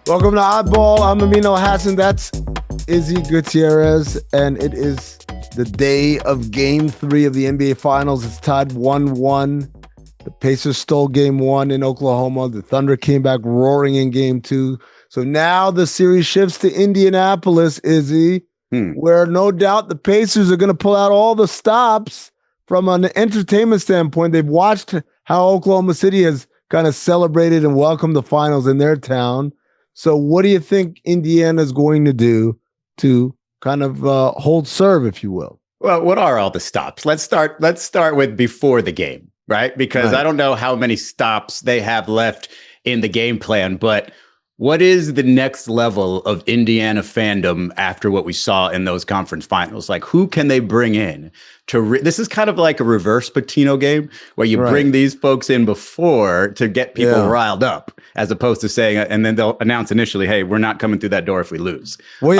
Welcome to Oddball. I'm Amin Elhassan. That's Izzy Gutierrez, and it is the day of Game 3 of the NBA Finals. It's tied 1-1. The Pacers stole Game 1 in Oklahoma. The Thunder came back roaring in Game 2. So now the series shifts to Indianapolis, Izzy, where no doubt the Pacers are going to pull out all the stops from an entertainment standpoint. They've watched how Oklahoma City has kind of celebrated and welcomed the finals in their town. So what do you think Indiana's going to do to kind of hold serve, if you will? Well, what are all the stops? Let's start with before the game, right? Because I don't know how many stops they have left in the game plan, but what is the next level of Indiana fandom after what we saw in those conference finals? Like, who can they bring in to this is kind of like a reverse Patino game where you bring these folks in before to get people riled up, as opposed to saying, and then they'll announce initially, hey, we're not coming through that door if we lose. Well,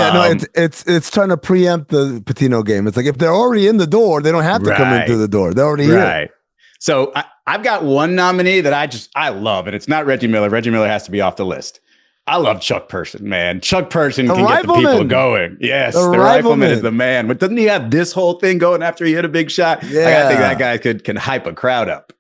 it's trying to preempt the Patino game. It's like, if they're already in the door, they don't have to come in through the door. They're already here. So I've got one nominee that I love, and it's not Reggie Miller. Reggie Miller has to be off the list. I love Chuck Person, man. Chuck Person can get the people going. Yes, the rifleman is the man. But doesn't he have this whole thing going after he hit a big shot? Yeah. Like, I think that guy can hype a crowd up.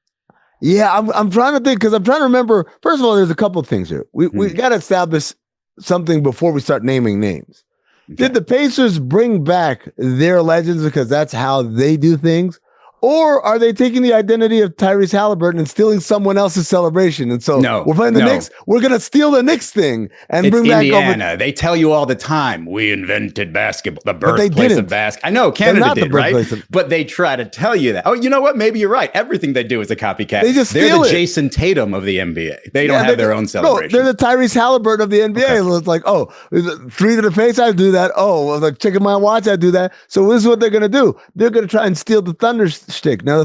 Yeah, I'm trying to think, because I'm trying to remember. First of all, there's a couple of things here. We got to establish something before we start naming names. Okay. Did the Pacers bring back their legends because that's how they do things? Or are they taking the identity of Tyrese Haliburton and stealing someone else's celebration? And so we're playing the Knicks. We're going to steal the Knicks thing and bring back Indiana. They tell you all the time, we invented basketball, the birthplace of basketball. I know Canada did, right? But they try to tell you that. Oh, you know what? Maybe you're right. Everything they do is a copycat. They're the Jason Tatum of the NBA. They don't have their own celebration. No, they're the Tyrese Haliburton of the NBA. Okay. It's like, oh, 3 to the face, I do that. Oh, like checking my watch, I do that. So this is what they're going to do. They're going to try and steal the Thunder shtick. Now, the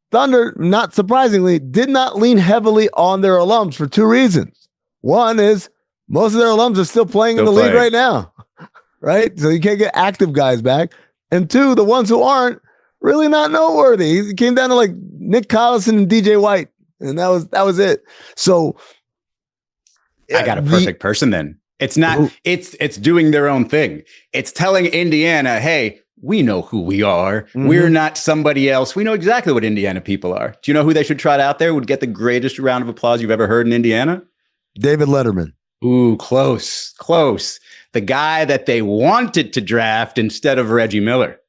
Thunder, not surprisingly, did not lean heavily on their alums for 2 reasons. One is most of their alums are still playing in the league right now, right? So you can't get active guys back. And 2, the ones who aren't, really not noteworthy. It came down to like Nick Collison and DJ White, and that was it. So I got a perfect person then. It's not. It's doing their own thing. It's telling Indiana, hey, we know who we are. We're not somebody else. We know exactly what Indiana people are. Do you know who they should trot out there would get the greatest round of applause you've ever heard in Indiana? David Letterman. Ooh, close. The guy that they wanted to draft instead of Reggie Miller.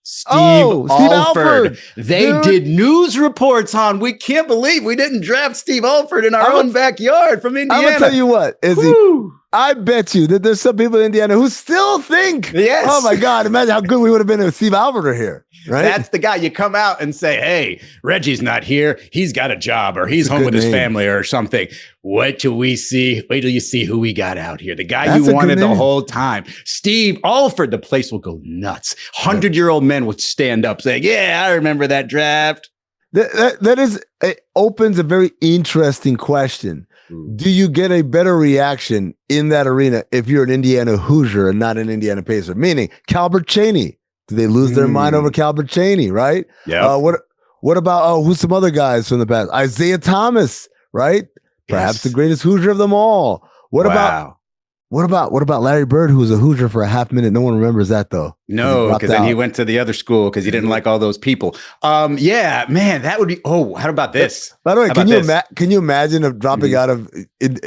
Steve Alford. They did news reports on, we can't believe we didn't draft Steve Alford in our own backyard from Indiana. I'm going to tell you what, Izzy, I bet you that there's some people in Indiana who still think, oh my God, imagine how good we would have been if Steve Alford were here, right? That's the guy you come out and say, hey, Reggie's not here. He's got a job, or he's home with his family or something. Wait till you see who we got out here. The guy you wanted the whole time. Steve Alford, the place will go nuts. 100-year-old men would stand up saying, yeah, I remember that draft. It opens a very interesting question. Do you get a better reaction in that arena if you're an Indiana Hoosier and not an Indiana Pacer? Meaning, Calbert Cheaney. Do they lose their mind over Calbert Cheaney, right? Yeah. What about, who's some other guys from the past? Isaiah Thomas, right? Perhaps the greatest Hoosier of them all. What about Larry Bird, who was a Hoosier for a half minute? No one remembers that, though. No, because then he went to the other school because he didn't like all those people. Yeah, man, that would be. Oh, how about this? By the way, can you imagine of dropping out of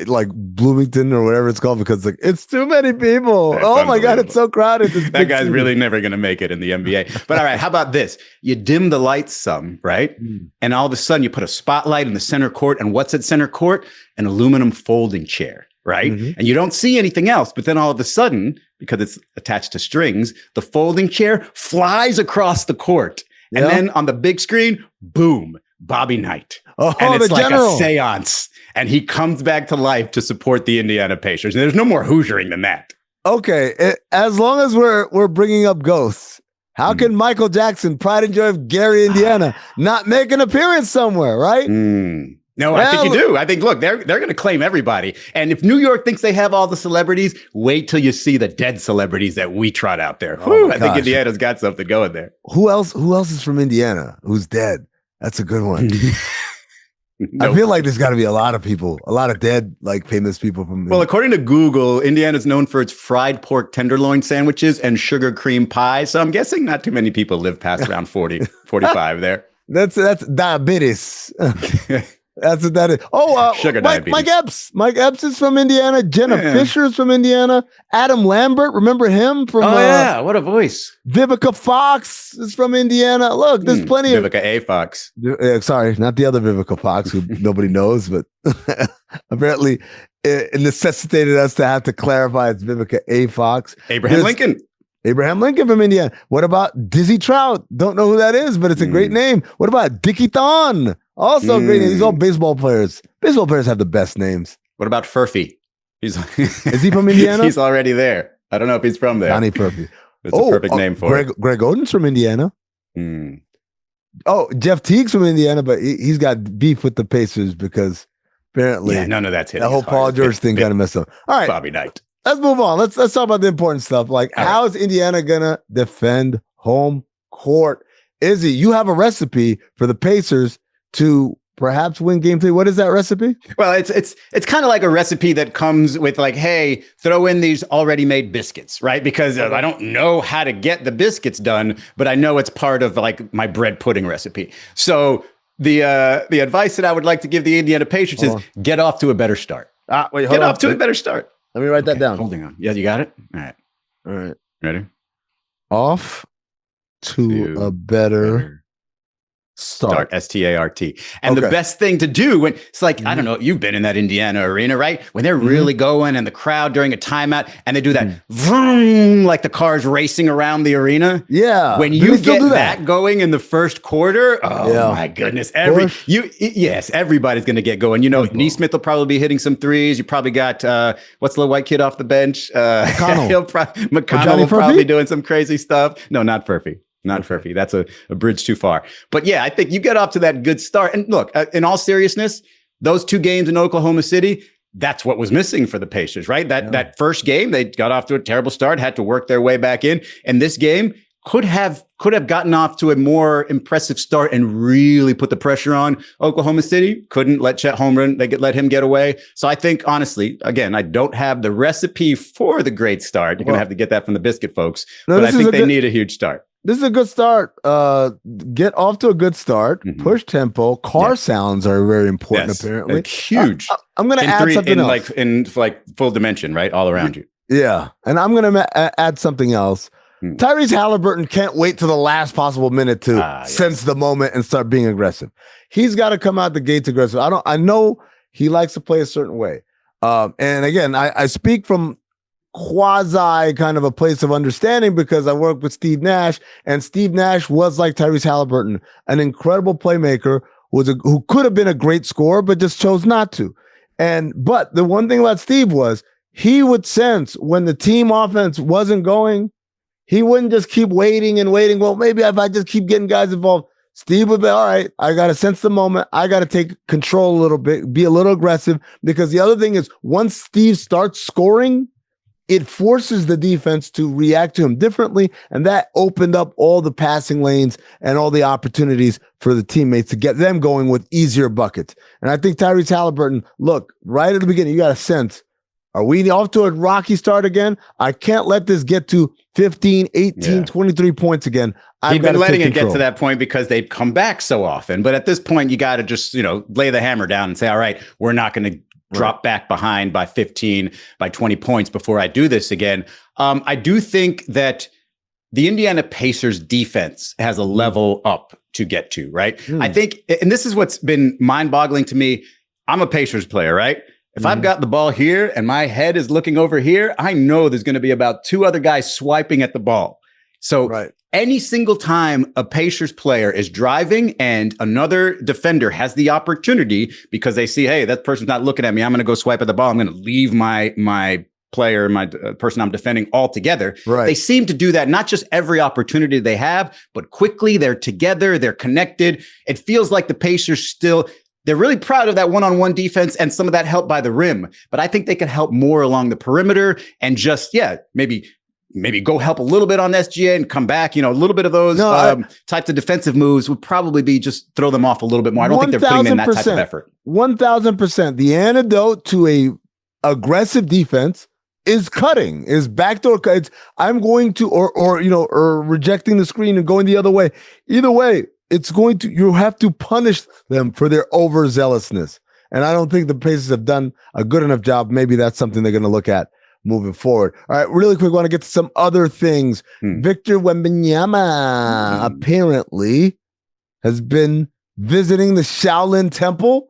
like Bloomington or whatever it's called because it's too many people? That's oh my God, it's so crowded. That guy's really never going to make it in the NBA. But all right, how about this? You dim the lights some, right? And all of a sudden you put a spotlight in the center court, and what's at center court? An aluminum folding chair. Right. And you don't see anything else. But then all of a sudden, because it's attached to strings, the folding chair flies across the court. And then on the big screen, boom, Bobby Knight. And it's like a seance. And he comes back to life to support the Indiana Pacers. And there's no more Hoosiering than that. Okay. As long as we're bringing up ghosts, how can Michael Jackson, Pride and Joy of Gary, Indiana, not make an appearance somewhere, right? No, I think you do. I think, look, they're going to claim everybody. And if New York thinks they have all the celebrities, wait till you see the dead celebrities that we trot out there. I think Indiana's got something going there. Who else is from Indiana who's dead? That's a good one. I feel like there's got to be a lot of people, a lot of dead, like famous people from. Well, according to Google, Indiana is known for its fried pork tenderloin sandwiches and sugar cream pie. So I'm guessing not too many people live past around 40, 45 there. That's diabetes. That's what that is. Oh, sugar Mike diabetes. Mike Epps is from Indiana. Jenna Fisher is from Indiana. Adam Lambert, remember him from? Oh yeah, what a voice. Vivica Fox is from Indiana. Look, there's plenty of Vivica A. Fox. Sorry, not the other Vivica Fox who nobody knows, but apparently it necessitated us to have to clarify it's Vivica A. Fox. Abraham Lincoln from Indiana. What about Dizzy Trout? Don't know who that is, but it's a great name. What about Dickie Thon? Also great name. These all baseball players. Baseball players have the best names. What about Furphy? Is he from Indiana? He's already there. I don't know if he's from there. Johnny Furphy. It's a perfect name for it. Greg Oden's from Indiana. Oh, Jeff Teague's from Indiana, but he's got beef with the Pacers because apparently none of that's hitting. The whole Paul George thing kind of messed up. All right, Bobby Knight. Let's move on. Let's talk about the important stuff. Like, how is Indiana gonna defend home court? Izzy, you have a recipe for the Pacers to perhaps win game 3. What is that recipe? Well, it's kind of like a recipe that comes with like, hey, throw in these already made biscuits, right? Because I don't know how to get the biscuits done, but I know it's part of like my bread pudding recipe. So the advice that I would like to give the Indiana Pacers is get off to a better start. Get off to a better start. Let me write that down. Holding on. Yeah, you got it? All right. Ready? Off to a better start. S-T-A-R-T. And the best thing to do when it's like, I don't know, you've been in that Indiana arena, right? When they're really going and the crowd during a timeout and they do that vroom, like the cars racing around the arena. Yeah. When you get that going in the first quarter, my goodness. Everybody's going to get going. You know, Neesmith will probably be hitting some threes. You probably got, what's the little white kid off the bench? McConnell will probably be doing some crazy stuff. No, not Furphy. Not Furphy. That's a bridge too far. But yeah, I think you get off to that good start. And look, in all seriousness, those 2 games in Oklahoma City, that's what was missing for the Pacers, right? That first game, they got off to a terrible start, had to work their way back in. And this game could have gotten off to a more impressive start and really put the pressure on Oklahoma City. Couldn't let Chet Holmgren, let him get away. So I think, honestly, again, I don't have the recipe for the great start. You're going to have to get that from the biscuit folks. But I think they need a huge start. This is a good start. Get off to a good start. Push tempo. Car sounds are very important. Apparently, huge. I'm going to add something else. in full dimension, right, all around you. Yeah, and I'm going to add something else. Tyrese Haliburton can't wait till the last possible minute to sense the moment and start being aggressive. He's got to come out the gates aggressive. I know he likes to play a certain way. And again, I speak from quasi kind of a place of understanding because I worked with Steve Nash, and Steve Nash was like Tyrese Haliburton, an incredible playmaker who could have been a great scorer, but just chose not to. But the one thing about Steve was he would sense when the team offense wasn't going, he wouldn't just keep waiting and waiting. Well, maybe if I just keep getting guys involved, Steve would be, all right, I got to sense the moment. I got to take control a little bit, be a little aggressive, because the other thing is once Steve starts scoring, it forces the defense to react to him differently, and that opened up all the passing lanes and all the opportunities for the teammates to get them going with easier buckets. And I think Tyrese Haliburton, look, right at the beginning, you got a sense, are we off to a rocky start again? I can't let this get to 15, 18, 23 points again. He'd been letting it get to that point because they've come back so often. But at this point, you got to just, lay the hammer down and say, all right, we're not going to drop back behind by 15, by 20 points before I do this again. I do think that the Indiana Pacers defense has a level up to get to, right? I think, and this is what's been mind-boggling to me. I'm a Pacers player, right? If I've got the ball here and my head is looking over here, I know there's going to be about 2 other guys swiping at the ball. So any single time a Pacers player is driving and another defender has the opportunity because they see, hey, that person's not looking at me, I'm going to go swipe at the ball. I'm going to leave my player, my person I'm defending altogether. They seem to do that, not just every opportunity they have, but quickly. They're together. They're connected. It feels like the Pacers still, they're really proud of that one-on-one defense and some of that help by the rim. But I think they could help more along the perimeter and just, maybe maybe go help a little bit on SGA and come back. A little bit of those types of defensive moves would probably be just throw them off a little bit more. I don't think they're putting in that type of effort. 1,000%. The antidote to a aggressive defense is cutting, is backdoor cuts. I'm going to, or rejecting the screen and going the other way. Either way, you have to punish them for their overzealousness. And I don't think the Pacers have done a good enough job. Maybe that's something they're going to look at moving forward. All right, really quick, want to get to some other things. Victor Wembanyama apparently has been visiting the Shaolin Temple.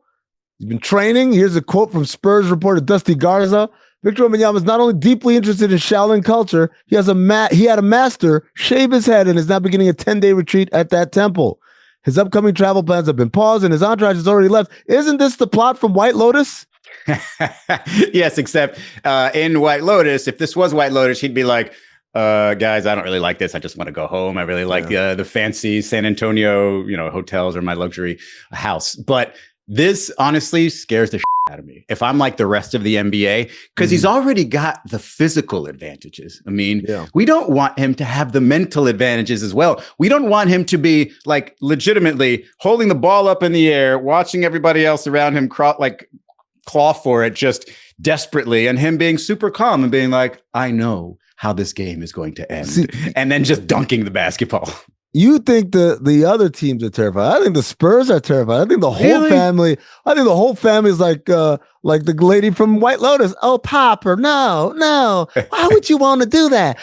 He's been training. Here's a quote from Spurs reporter Dusty Garza. Victor Wembanyama is not only deeply interested in Shaolin culture, he had a master shave his head and is now beginning a 10-day retreat at that temple. His upcoming travel plans have been paused and his entourage has already left. Isn't this the plot from White Lotus? Yes, except in White Lotus, if this was White Lotus, he'd be like, guys, I don't really like this. I just want to go home. I really like the fancy San Antonio, hotels or my luxury house. But this honestly scares the shit out of me if I'm like the rest of the NBA, because he's already got the physical advantages. I mean, we don't want him to have the mental advantages as well. We don't want him to be like legitimately holding the ball up in the air, watching everybody else around him claw for it just desperately, and him being super calm and being like, I know how this game is going to end, and then just dunking the basketball. You think the other teams are terrified? I think the Spurs are terrified. I think the whole family. I think the whole family is like the lady from White Lotus. Oh, Papa, no. Why would you want to do that?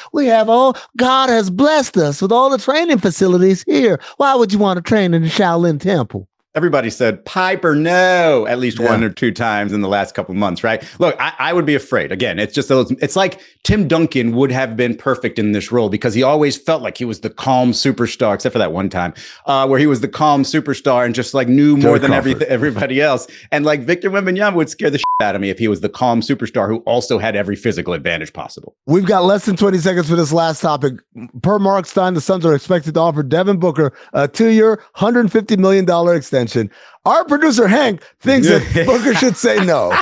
God has blessed us with all the training facilities here. Why would you want to train in the Shaolin Temple? Everybody said Piper, no, at least one or two times in the last couple of months, right? Look, I would be afraid. Again, it's like Tim Duncan would have been perfect in this role because he always felt like he was the calm superstar, except for that one time where he was the calm superstar and just like knew more than everybody else. And like Victor Wembanyama would scare the shit out of me if he was the calm superstar who also had every physical advantage possible. We've got less than 20 seconds for this last topic. Per Mark Stein, the Suns are expected to offer Devin Booker a 2-year, $150 million extension. Our producer Hank thinks that Booker should say no.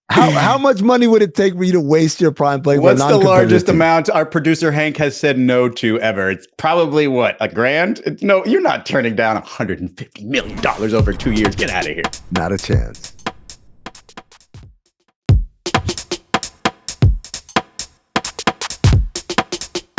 How much money would it take for you to waste your prime playing? What's the largest amount our producer Hank has said no to ever? It's probably what, $1,000? No, you're not turning down $150 million over 2 years. Get out of here. Not a chance.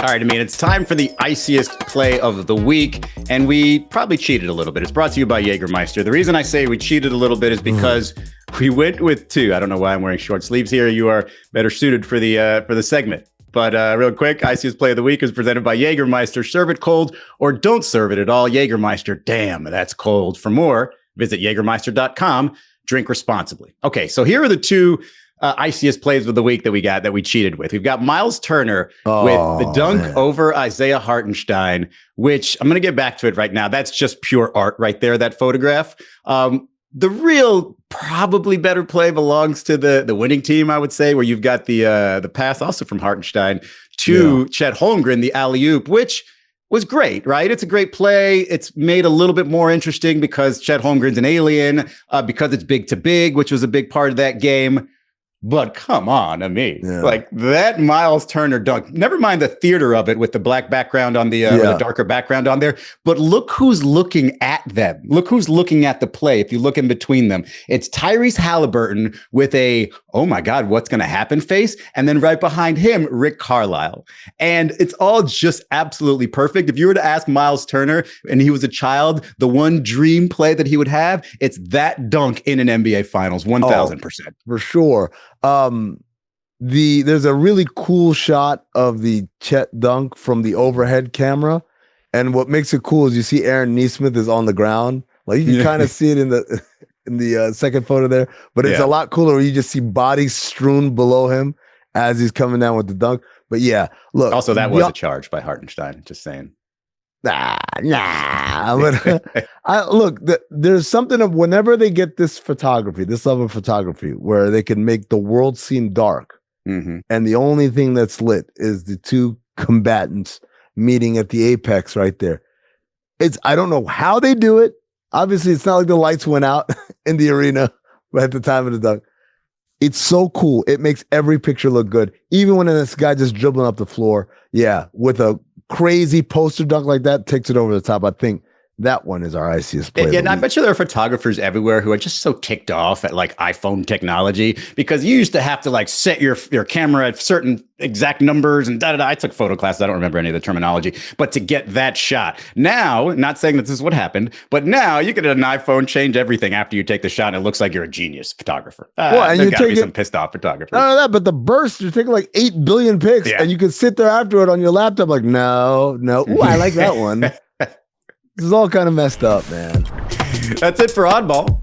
All right, Amin, it's time for the iciest play of the week, and we probably cheated a little bit. It's brought to you by Jägermeister. The reason I say we cheated a little bit is because we went with two. I don't know why I'm wearing short sleeves here. You are better suited for the segment. But real quick, iciest play of the week is presented by Jägermeister. Serve it cold or don't serve it at all. Jägermeister, damn, that's cold. For more, visit Jägermeister.com. Drink responsibly. Okay, so here are the two iciest plays of the week that we cheated with. We've got Miles Turner with the dunk over Isaiah Hartenstein, which I'm going to get back to it right now. That's just pure art right there, that photograph. The real probably better play belongs to the winning team, I would say, where you've got the pass also from Hartenstein to Chet Holmgren, the alley-oop, which was great, right? It's a great play. It's made a little bit more interesting because Chet Holmgren's an alien, because it's big to big, which was a big part of that game. But come on, Amin. Like that Miles Turner dunk, never mind the theater of it with the black background on the darker background on there. But look who's looking at them. Look who's looking at the play. If you look in between them, it's Tyrese Haliburton with a, oh my God, what's going to happen face. And then right behind him, Rick Carlisle. And it's all just absolutely perfect. If you were to ask Miles Turner and he was a child, the one dream play that he would have, it's that dunk in an NBA Finals, 1,000%. For sure. There's a really cool shot of the Chet dunk from the overhead camera, and what makes it cool is you see Aaron Nesmith is on the ground. Like you can kind of see it in the second photo there, but it's a lot cooler where you just see bodies strewn below him as he's coming down with the dunk. But yeah, look. Also, that was a charge by Hartenstein. Just saying. Nah. But there's something of whenever they get this photography, this level of photography, where they can make the world seem dark, and the only thing that's lit is the two combatants meeting at the apex right there. I don't know how they do it. Obviously, it's not like the lights went out in the arena at the time of the dunk. It's so cool. It makes every picture look good. Even when this guy just dribbling up the floor, yeah, with a crazy poster dunk like that, takes it over the top. I think that one is our iciest play. Yeah, and I bet you there are photographers everywhere who are just so ticked off at like iPhone technology, because you used to have to like set your camera at certain exact numbers and da da da. I took photo classes. I don't remember any of the terminology, but to get that shot now, not saying that this is what happened, but now you can an iPhone change everything after you take the shot, and it looks like you're a genius photographer. Well, and there's got to be some pissed off photographers. None of that, but the burst, you're taking like 8 billion pics, and you can sit there after it on your laptop like, no. Ooh, I like that one. This is all kind of messed up, man. That's it for Oddball.